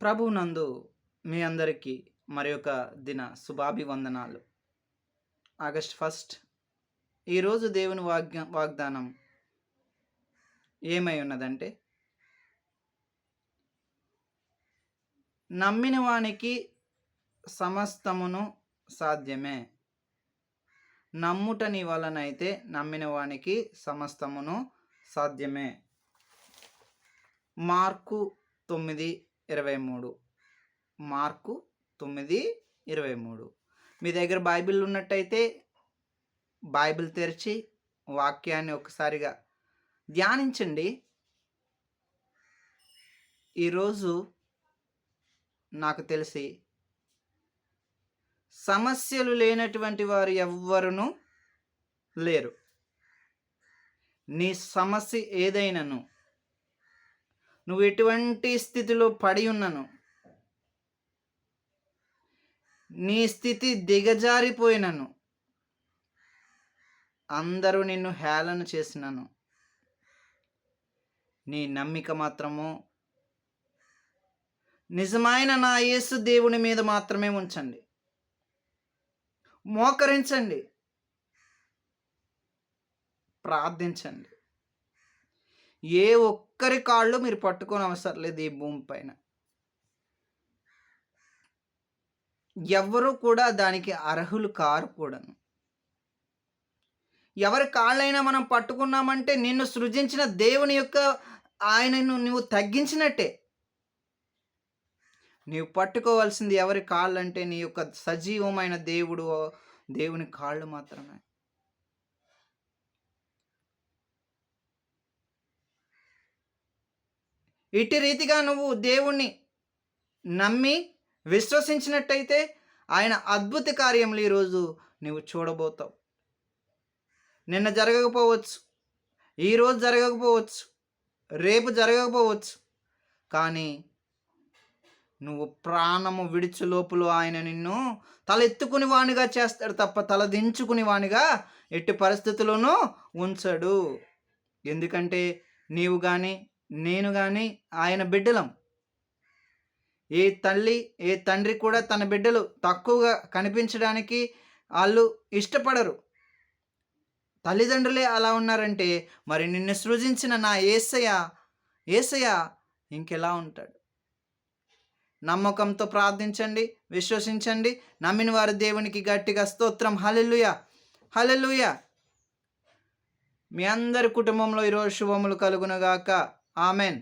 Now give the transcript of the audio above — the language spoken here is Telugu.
ప్రభువునందు మీ అందరికీ మరి ఒక దిన శుభాభివందనాలు. ఆగస్ట్ 1 ఈరోజు దేవుని వాగ్దానం ఏమై ఉన్నదంటే, నమ్మిన వానికి సమస్తమును సాధ్యమే. నమ్ముట నీ వలనైతే నమ్మిన వానికి సమస్తమును సాధ్యమే. మార్కు 9:23. మార్కు 9:23. మీ దగ్గర బైబిల్ ఉన్నట్టయితే బైబిల్ తెరిచి వాక్యాన్ని ఒకసారిగా ధ్యానించండి. ఈరోజు నాకు తెలిసి సమస్యలు లేనటువంటి వారు ఎవ్వరును లేరు. నీ సమస్య ఏదైనాను, నువ్వు ఎటువంటి స్థితిలో పడి ఉన్నను, నీ స్థితి దిగజారిపోయినను, అందరూ నిన్ను హేళన చేసినను, నీ నమ్మిక మాత్రము నిజమైన నా యేసు దేవుని మీద మాత్రమే ఉంచండి. మోకరించండి, ప్రార్థించండి. ఏ ఒక్కరి కాళ్ళు మీరు పట్టుకొని అవసరం లేదు. ఈ భూమి పైన ఎవ్వరూ కూడా దానికి అర్హులు కారు కూడాను. ఎవరి కాళ్ళైనా మనం పట్టుకున్నామంటే నిన్ను సృజించిన దేవుని యొక్క ఆయనను నువ్వు తగ్గించినట్టే. నీవు పట్టుకోవాల్సింది ఎవరి కాళ్ళు అంటే నీ యొక్క సజీవమైన దేవుని కాళ్ళు మాత్రమే. ఇటు రీతిగా నువ్వు దేవుణ్ణి నమ్మి విశ్వసించినట్టయితే ఆయన అద్భుత కార్యములు ఈరోజు నువ్వు చూడబోతావు. నిన్న జరగకపోవచ్చు, ఈరోజు జరగకపోవచ్చు, రేపు జరగకపోవచ్చు, కానీ నువ్వు ప్రాణము విడిచి లోపల ఆయన నిన్ను తలెత్తుకుని వానిగా చేస్తాడు తప్ప తల దించుకుని వానిగా ఎట్టి పరిస్థితుల్లోనూ ఉంచడు. ఎందుకంటే నీవు కానీ నేను కానీ ఆయన బిడ్డలం. ఏ తల్లి ఏ తండ్రి కూడా తన బిడ్డలు తక్కువగా కనిపించడానికి వాళ్ళు ఇష్టపడరు. తల్లిదండ్రులే అలా ఉన్నారంటే మరి నిన్ను సృజించిన నా యేసయ్య ఇంకెలా ఉంటాడు? నమ్మకంతో ప్రార్థించండి, విశ్వసించండి. నమ్మిన వారు దేవునికి గట్టిగా స్తోత్రం. హల్లెలూయా, హల్లెలూయా. మీ అందరి కుటుంబంలో ఈరోజు శుభములు కలుగునుగాక. ఆమెన్.